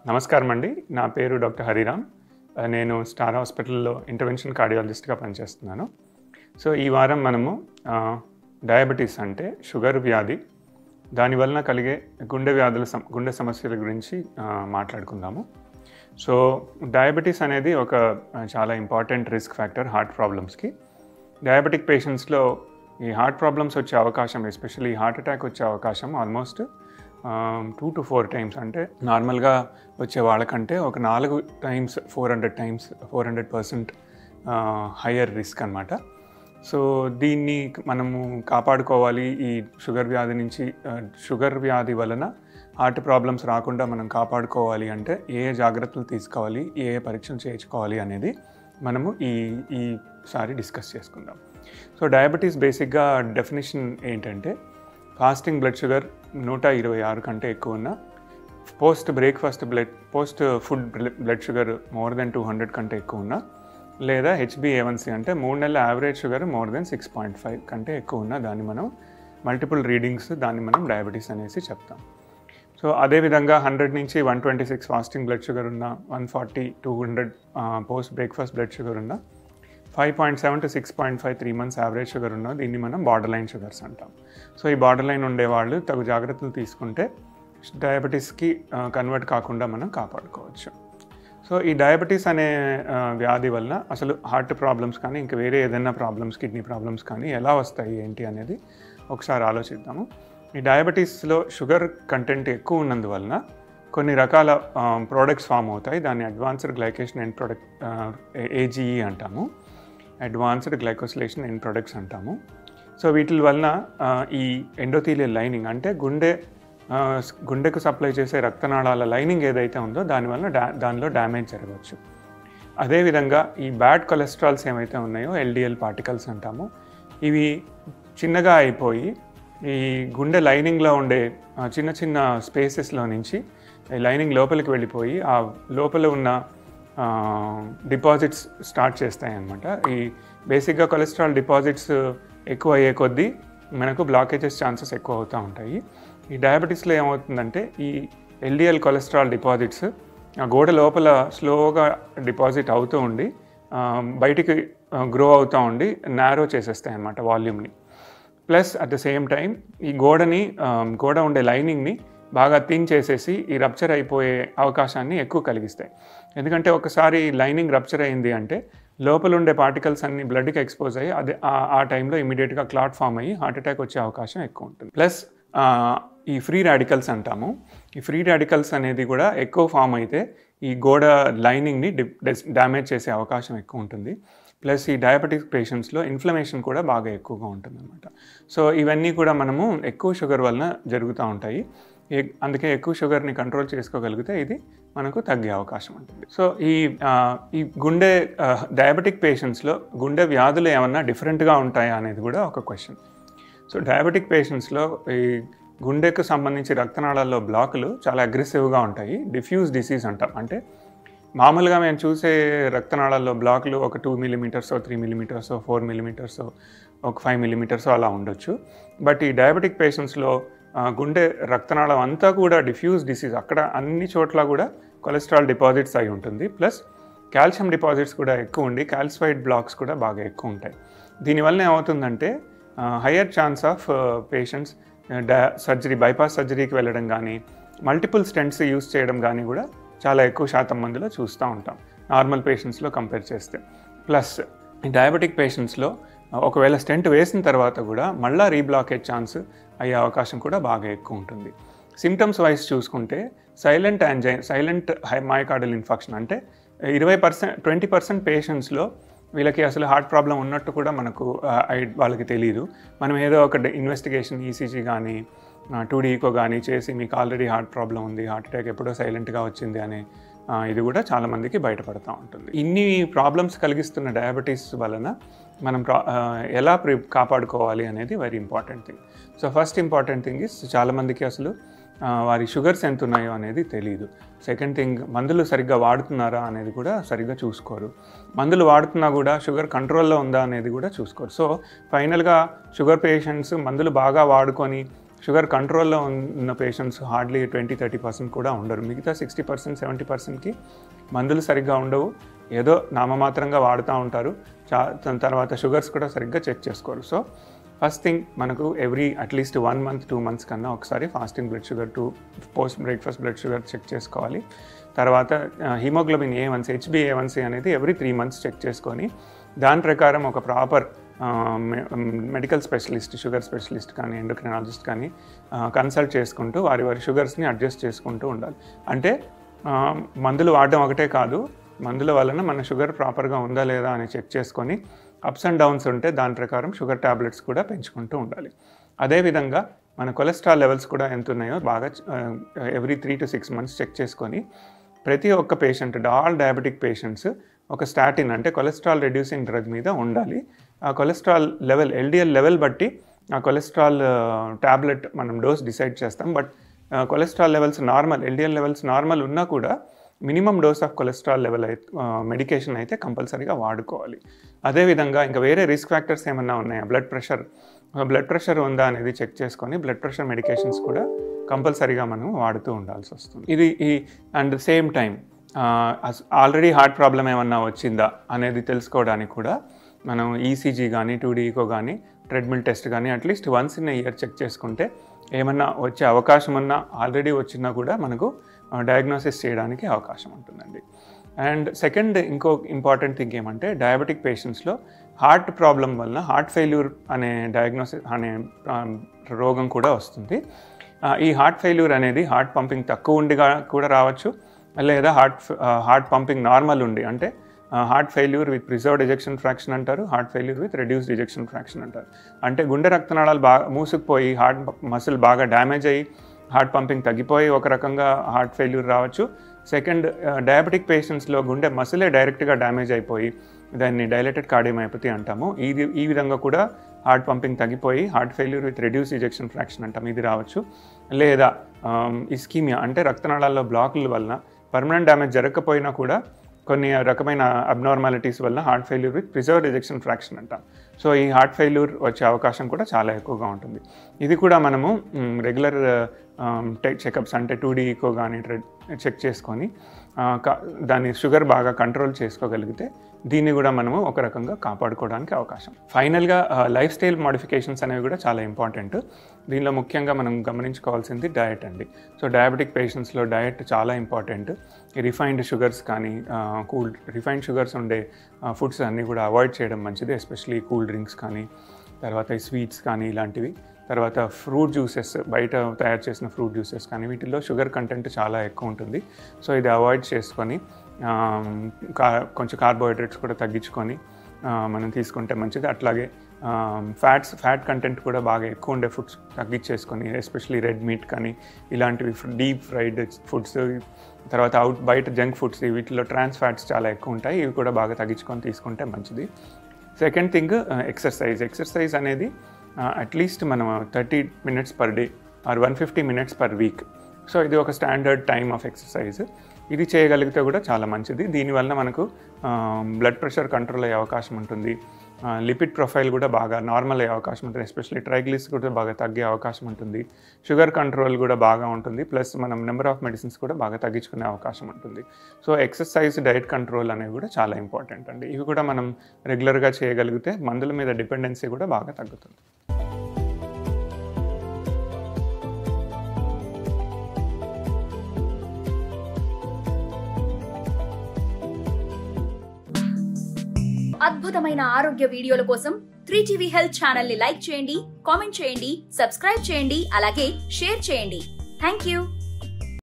నమస్కారం అండి. నా పేరు డాక్టర్ హరిరామ్. నేను స్టార్ హాస్పిటల్లో ఇంటర్వెన్షన్ కార్డియాలజిస్ట్గా పనిచేస్తున్నాను. సో ఈ వారం మనము డయాబెటీస్ అంటే షుగర్ వ్యాధి, దానివలన కలిగే గుండె సమస్యల గురించి మాట్లాడుకుందాము. సో డయాబెటీస్ అనేది ఒక చాలా ఇంపార్టెంట్ రిస్క్ ఫ్యాక్టర్ హార్ట్ ప్రాబ్లమ్స్కి. డయాబెటిక్ పేషెంట్స్లో ఈ హార్ట్ ప్రాబ్లమ్స్ వచ్చే అవకాశం, ఎస్పెషల్లీ హార్ట్ అటాక్ వచ్చే అవకాశం ఆల్మోస్ట్ 2 to 4 times, అంటే నార్మల్గా వచ్చే వాళ్ళకంటే ఒక 4 times 400% హయ్యర్ రిస్క్ అనమాట. సో దీన్ని మనము కాపాడుకోవాలి. ఈ షుగర్ వ్యాధి నుంచి, షుగర్ వ్యాధి వలన హార్ట్ ప్రాబ్లమ్స్ రాకుండా మనం కాపాడుకోవాలి అంటే ఏ జాగ్రత్తలు తీసుకోవాలి, ఏ పరీక్షలు చేయించుకోవాలి అనేది మనము ఈసారి డిస్కస్ చేసుకుందాం. సో డయాబెటీస్ బేసిక్గా డెఫినేషన్ ఏంటంటే, ఫాస్టింగ్ బ్లడ్ షుగర్ 126 కంటే ఎక్కువ ఉన్న, post food blood sugar more than 200 కంటే ఎక్కువ ఉన్న, లేదా HbA1c అంటే 3 నెలల యావరేజ్ షుగర్ మోర్ దెన్ 6.5 కంటే ఎక్కువ ఉన్న, దాన్ని మనం మల్టిపుల్ రీడింగ్స్, దాన్ని మనం డయాబెటీస్ అనేసి చెప్తాం. సో అదేవిధంగా 100 నుంచి 126 ఫాస్టింగ్ బ్లడ్ షుగర్ ఉన్న, 140 200 పోస్ట్ బ్రేక్ఫాస్ట్ బ్లడ్ షుగర్ ఉన్న, 5.7 to 6.5 3 months యావరేజ్ షుగర్ ఉన్న, దీన్ని మనం బార్డర్ లైన్ షుగర్స్ అంటాం. సో ఈ బార్డర్ లైన్ ఉండేవాళ్ళు తగు జాగ్రత్తలు తీసుకుంటే డయాబెటీస్కి కన్వర్ట్ కాకుండా మనం కాపాడుకోవచ్చు. సో ఈ డయాబెటీస్ అనే వ్యాధి వల్ల అసలు హార్ట్ ప్రాబ్లమ్స్ కానీ ఇంకా వేరే ఏదైనా ప్రాబ్లమ్స్, కిడ్నీ ప్రాబ్లమ్స్ కానీ ఎలా వస్తాయి ఏంటి అనేది ఒకసారి ఆలోచిద్దాము. ఈ డయాబెటీస్లో షుగర్ కంటెంట్ ఎక్కువ ఉన్నందువలన కొన్ని రకాల ప్రోడక్ట్స్ ఫామ్ అవుతాయి. దాన్ని advanced glycation end product, AGE అంటాము, అడ్వాన్స్డ్ గ్లైకోసిలేషన్ ఎండ్ ప్రొడక్ట్స్ అంటాము. సో వీటి వలన ఈ ఎండోథీలియల్ లైనింగ్ అంటే గుండెకు సప్లై చేసే రక్తనాళాల లైనింగ్ ఏదైతే ఉందో దానిలో డ్యామేజ్ జరగవచ్చు. అదేవిధంగా ఈ బ్యాడ్ కొలెస్ట్రాల్స్ ఏమైతే ఉన్నాయో, LDL పార్టికల్స్ అంటాము, ఇవి చిన్నగా అయిపోయి ఈ గుండె లైనింగ్లో ఉండే చిన్న చిన్న స్పేసెస్లో నుంచి ఈ లైనింగ్ లోపలికి వెళ్ళిపోయి ఆ లోపల ఉన్న డిపాజిట్స్ స్టార్ట్ చేస్తాయి అన్నమాట. ఈ బేసిక్గా కొలెస్ట్రాల్ డిపాజిట్స్ ఎక్కువ అయ్యే కొద్దీ మనకు బ్లాకేజెస్ ఛాన్సెస్ ఎక్కువ అవుతూ ఉంటాయి. ఈ డయాబెటీస్లో ఏమవుతుందంటే, ఈ LDL కొలెస్ట్రాల్ డిపాజిట్స్ ఆ గోడ లోపల స్లోగా డిపాజిట్ అవుతూ ఉండి బయటికి గ్రో అవుతూ ఉండి నారో చేసేస్తాయి అన్నమాట వాల్యూమ్ని. Plus at the same time ఈ గోడ ఉండే లైనింగ్ని బాగా థిన్ చేసేసి ఈ రప్చర్ అయిపోయే అవకాశాన్ని ఎక్కువ కలిగిస్తాయి. ఎందుకంటే ఒకసారి లైనింగ్ రప్చర్ అయింది అంటే లోపల ఉండే పార్టికల్స్ అన్ని బ్లడ్కి ఎక్స్పోజ్ అయ్యి ఆ టైంలో ఇమీడియట్గా క్లాట్ ఫామ్ అయ్యి హార్ట్ అటాక్ వచ్చే అవకాశం ఎక్కువ ఉంటుంది. ప్లస్ ఈ ఫ్రీ రాడికల్స్ అంటాము, ఈ ఫ్రీ రాడికల్స్ అనేది కూడా ఎక్కువ ఫామ్ అయితే ఈ గోడ లైనింగ్ని డ్యామేజ్ చేసే అవకాశం ఎక్కువ ఉంటుంది. ప్లస్ ఈ డయాబెటిక్ పేషెంట్స్లో ఇన్ఫ్లమేషన్ కూడా బాగా ఎక్కువగా ఉంటుంది అన్నమాట. సో ఇవన్నీ కూడా మనము ఎక్కువ షుగర్ వలన జరుగుతూ ఉంటాయి. అందుకే ఎక్కువ షుగర్ని కంట్రోల్ చేసుకోగలిగితే ఇది మనకు తగ్గే అవకాశం ఉంటుంది. సో ఈ డయాబెటిక్ పేషెంట్స్లో గుండె వ్యాధులు ఏమన్నా డిఫరెంట్గా ఉంటాయా అనేది కూడా ఒక క్వశ్చన్. సో డయాబెటిక్ పేషెంట్స్లో ఈ గుండెకు సంబంధించి రక్తనాళాల్లో బ్లాకులు చాలా అగ్రెసివ్గా ఉంటాయి. డిఫ్యూజ్ డిసీజ్ అంటాం. అంటే మామూలుగా మేము చూసే రక్తనాళాల్లో బ్లాకులు ఒక 2 mm, 3 mm, 4 mm, ఒక 5 mm అలా ఉండొచ్చు. బట్ ఈ డయాబెటిక్ పేషెంట్స్లో గుండె రక్తనాళం అంతా కూడా డిఫ్యూజ్ డిసీజ్, అక్కడ అన్ని చోట్ల కూడా కొలెస్ట్రాల్ డిపాజిట్స్ అయి ఉంటుంది. ప్లస్ కాల్షియం డిపాజిట్స్ కూడా ఎక్కువ ఉండి కాల్సిఫైడ్ బ్లాక్స్ కూడా బాగా ఎక్కువ ఉంటాయి. దీనివల్ల ఏమవుతుందంటే higher chance of patients bypass సర్జరీకి వెళ్ళడం కానీ, మల్టిపుల్ స్టెంట్స్ యూస్ చేయడం కానీ కూడా చాలా ఎక్కువ శాతం మందిలో చూస్తూ ఉంటాం నార్మల్ పేషెంట్స్లో కంపేర్ చేస్తే. ప్లస్ ఈ డయాబెటిక్ పేషెంట్స్లో ఒకవేళ స్టెంట్ వేసిన తర్వాత కూడా మళ్ళీ రీబ్లాకేజ్ ఛాన్స్ అయ్యే అవకాశం కూడా బాగా ఎక్కువ ఉంటుంది. సిమ్టమ్స్ వైజ్ చూసుకుంటే సైలెంట్ మయోకార్డియల్ ఇన్ఫాక్షన్ అంటే 20% పేషెంట్స్లో వీళ్ళకి అసలు హార్ట్ ప్రాబ్లం ఉన్నట్టు కూడా వాళ్ళకి తెలియదు. మనం ఏదో ఒక ఇన్వెస్టిగేషన్ ECG కానీ 2D ఈకో కానీ చేసి మీకు ఆల్రెడీ హార్ట్ ప్రాబ్లం ఉంది, హార్ట్ అటాక్ ఎప్పుడో సైలెంట్గా వచ్చింది అనే ఇది కూడా చాలామందికి బయటపడుతూ ఉంటుంది. ఇన్ని ప్రాబ్లమ్స్ కలిగిస్తున్న డయాబెటీస్ వలన మనం ఎలా కాపాడుకోవాలి అనేది very important thing. So first important thing is, చాలామందికి అసలు వారి షుగర్స్ ఎంత ఉన్నాయో అనేది తెలియదు. సెకండ్ థింగ్, మందులు సరిగ్గా వాడుతున్నారా అనేది కూడా సరిగ్గా చూసుకోరు. మందులు వాడుతున్నా కూడా షుగర్ కంట్రోల్లో ఉందా అనేది కూడా చూసుకోరు. సో ఫైనల్గా షుగర్ పేషెంట్స్ మందులు బాగా వాడుకొని షుగర్ కంట్రోల్లో ఉన్న పేషెంట్స్ హార్డ్లీ 20-30% కూడా ఉండరు. మిగతా 60%, 70%కి మందులు సరిగ్గా ఉండవు, ఏదో నామమాత్రంగా వాడుతూ ఉంటారు. తర్వాత షుగర్స్ కూడా సరిగ్గా చెక్ చేసుకోరు. సో ఫస్ట్ థింగ్ మనకు అట్లీస్ట్ 1 month 2 months కన్నా ఒకసారి fasting blood sugar post breakfast blood sugar check చేసుకోవాలి. తర్వాత హిమోగ్లోబిన్ A1C HbA1c అనేది ఎవ్రీ 3 months చెక్ చేసుకొని దాని ప్రకారం ఒక proper medical specialist, sugar specialist కానీ ఎండోక్రినాలజిస్ట్ కానీ కన్సల్ట్ చేసుకుంటూ వారి షుగర్స్ని అడ్జస్ట్ చేసుకుంటూ ఉండాలి. అంటే మందులు వాడడం ఒకటే కాదు, మందుల వలన మన షుగర్ ప్రాపర్గా ఉందా లేదా అని చెక్ చేసుకొని అప్స్ అండ్ డౌన్స్ ఉంటే దాని ప్రకారం షుగర్ ట్యాబ్లెట్స్ కూడా పెంచుకుంటూ ఉండాలి. అదేవిధంగా మన కొలెస్ట్రాల్ లెవెల్స్ కూడా ఎంత ఉన్నాయో బాగా ఎవ్రీ 3 to 6 months చెక్ చేసుకొని ప్రతి ఒక్క పేషెంట్, ఆల్ డయాబెటిక్ పేషెంట్స్ ఒక స్టాటిన్ అంటే కొలెస్ట్రాల్ రెడ్యూసింగ్ డ్రగ్ మీద ఉండాలి. ఆ కొలెస్ట్రాల్ లెవెల్ LDL లెవెల్ బట్టి ఆ కొలెస్ట్రాల్ ట్యాబ్లెట్ మనం డోస్ డిసైడ్ చేస్తాం. But cholesterol levels normal, LDL levels normal ఉన్నా కూడా minimum dose of cholesterol level medication అయితే కంపల్సరీగా వాడుకోవాలి. అదేవిధంగా ఇంకా వేరే రిస్క్ ఫ్యాక్టర్స్ ఏమన్నా ఉన్నాయా, బ్లడ్ ప్రెషర్ ఉందా అనేది చెక్ చేసుకొని బ్లడ్ ప్రెషర్ మెడికేషన్స్ కూడా కంపల్సరీగా మనం వాడుతూ ఉండాల్సి వస్తుంది. ఇది and same time already heart problem ఏమన్నా వచ్చిందా అనేది తెలుసుకోవడానికి కూడా మనం ECG కానీ 2D echo కానీ ట్రెడ్మిల్ టెస్ట్ కానీ at least once in year check చేసుకుంటే ఏమన్నా వచ్చే అవకాశం ఉన్నా, ఆల్రెడీ వచ్చినా కూడా మనకు డయాగ్నోసిస్ చేయడానికి అవకాశం ఉంటుందండి. అండ్ సెకండ్ ఇంకో ఇంపార్టెంట్ థింగ్ ఏమంటే డయాబెటిక్ పేషెంట్స్లో హార్ట్ ప్రాబ్లం వలన హార్ట్ ఫెయిల్యూర్ అనే రోగం కూడా వస్తుంది. ఈ హార్ట్ ఫెయిల్యూర్ అనేది హార్ట్ పంపింగ్ తక్కువ ఉండి కూడా రావచ్చు, లేదా హార్ట్ పంపింగ్ నార్మల్ ఉండి, అంటే heart failure with preserved ejection fraction అంటారు, heart failure with reduced ejection fraction అంటారు. అంటే గుండె రక్తనాళాలు బాగా మూసుకుపోయి హార్ట్ మసిల్ బాగా డ్యామేజ్ అయ్యి హార్ట్ పంపింగ్ తగ్గిపోయి ఒక రకంగా హార్ట్ ఫెయిల్యూర్ రావచ్చు. సెకండ్, డయాబెటిక్ పేషెంట్స్లో గుండె మసిలే డైరెక్ట్గా డ్యామేజ్ అయిపోయి దాన్ని డైలేటెడ్ కార్డియోమయోపతి అంటాము. ఈ విధంగా కూడా హార్ట్ పంపింగ్ తగ్గిపోయి heart failure with reduce ejection fraction అంటాం, ఇది రావచ్చు. లేదా ఇస్కీమియా అంటే రక్తనాళాల్లో బ్లాకుల వలన పర్మనెంట్ డ్యామేజ్ జరగకపోయినా కూడా కొన్ని రకమైన అబ్నార్మాలిటీస్ వల్ల heart failure with preserved ejection fraction అంటాం. సో ఈ హార్ట్ ఫెయిల్యూర్ వచ్చే అవకాశం కూడా చాలా ఎక్కువగా ఉంటుంది. ఇది కూడా మనము రెగ్యులర్ చెకప్స్ అంటే 2D echo కానీ చెక్ చేసుకొని దాని షుగర్ బాగా కంట్రోల్ చేసుకోగలిగితే దీన్ని కూడా మనము ఒక రకంగా కాపాడుకోవడానికి అవకాశం. ఫైనల్గా లైఫ్ స్టైల్ మోడిఫికేషన్స్ అనేవి కూడా చాలా ఇంపార్టెంట్. దీనిలో ముఖ్యంగా మనం గమనించుకోవాల్సింది డయట్ అండి. సో డయాబెటిక్ పేషెంట్స్లో డయట్ చాలా ఇంపార్టెంట్. రిఫైన్డ్ షుగర్స్ కానీ రిఫైన్డ్ షుగర్స్ ఉండే ఫుడ్స్ అన్నీ కూడా అవాయిడ్ చేయడం మంచిది, ఎస్పెషలీ కూల్ డ్రింక్స్ కానీ, తర్వాత స్వీట్స్ కానీ ఇలాంటివి. తర్వాత ఫ్రూట్ జ్యూసెస్, బయట తయారు చేసిన ఫ్రూట్ జ్యూసెస్ కానీ వీటిల్లో షుగర్ కంటెంట్ చాలా ఎక్కువ ఉంటుంది. సో ఇది అవాయిడ్ చేసుకొని కొంచెం కార్బోహైడ్రేట్స్ కూడా తగ్గించుకొని మనం తీసుకుంటే మంచిది. అట్లాగే ఫ్యాట్ కంటెంట్ కూడా బాగా ఎక్కువ ఉండే ఫుడ్స్ తగ్గించేసుకొని, ఎస్పెషలీ రెడ్ మీట్ కానీ ఇలాంటివి డీప్ ఫ్రైడ్ ఫుడ్స్, తర్వాత బయట జంక్ ఫుడ్స్ వీటిలో ట్రాన్స్ ఫ్యాట్స్ చాలా ఎక్కువ ఉంటాయి, ఇవి కూడా బాగా తగ్గించుకొని తీసుకుంటే మంచిది. సెకండ్ థింగ్ ఎక్సర్సైజ్ అనేది అట్లీస్ట్ మనం 30 minutes per day or 150 minutes per week. So ఇది ఒక స్టాండర్డ్ టైమ్ ఆఫ్ ఎక్సర్సైజ్. ఇది చేయగలిగితే కూడా చాలా మంచిది. దీనివల్ల మనకు బ్లడ్ ప్రెషర్ కంట్రోల్ అయ్యే అవకాశం ఉంటుంది, లిపిడ్ ప్రొఫైల్ కూడా బాగా నార్మల్ అయ్యే అవకాశం ఉంటుంది, ఎస్పెషల్లీ ట్రైగ్లిసరైడ్స్ కూడా బాగా తగ్గే అవకాశం ఉంటుంది, షుగర్ కంట్రోల్ కూడా బాగా ఉంటుంది, ప్లస్ మనం నెంబర్ ఆఫ్ మెడిసిన్స్ కూడా బాగా తగ్గించుకునే అవకాశం ఉంటుంది. సో ఎక్సర్సైజ్, డైట్ కంట్రోల్ అనేవి కూడా చాలా ఇంపార్టెంట్ అండి. ఇవి కూడా మనం రెగ్యులర్గా చేయగలిగితే మందుల మీద డిపెండెన్సీ కూడా బాగా తగ్గుతుంది. అద్భుతమైన ఆరోగ్య వీడియోల కోసం 3TV హెల్త్ ఛానల్ ని లైక్ చేయండి, కామెంట్ చేయండి, సబ్స్క్రైబ్ చేయండి, అలాగే షేర్ చేయండి. థాంక్యూ.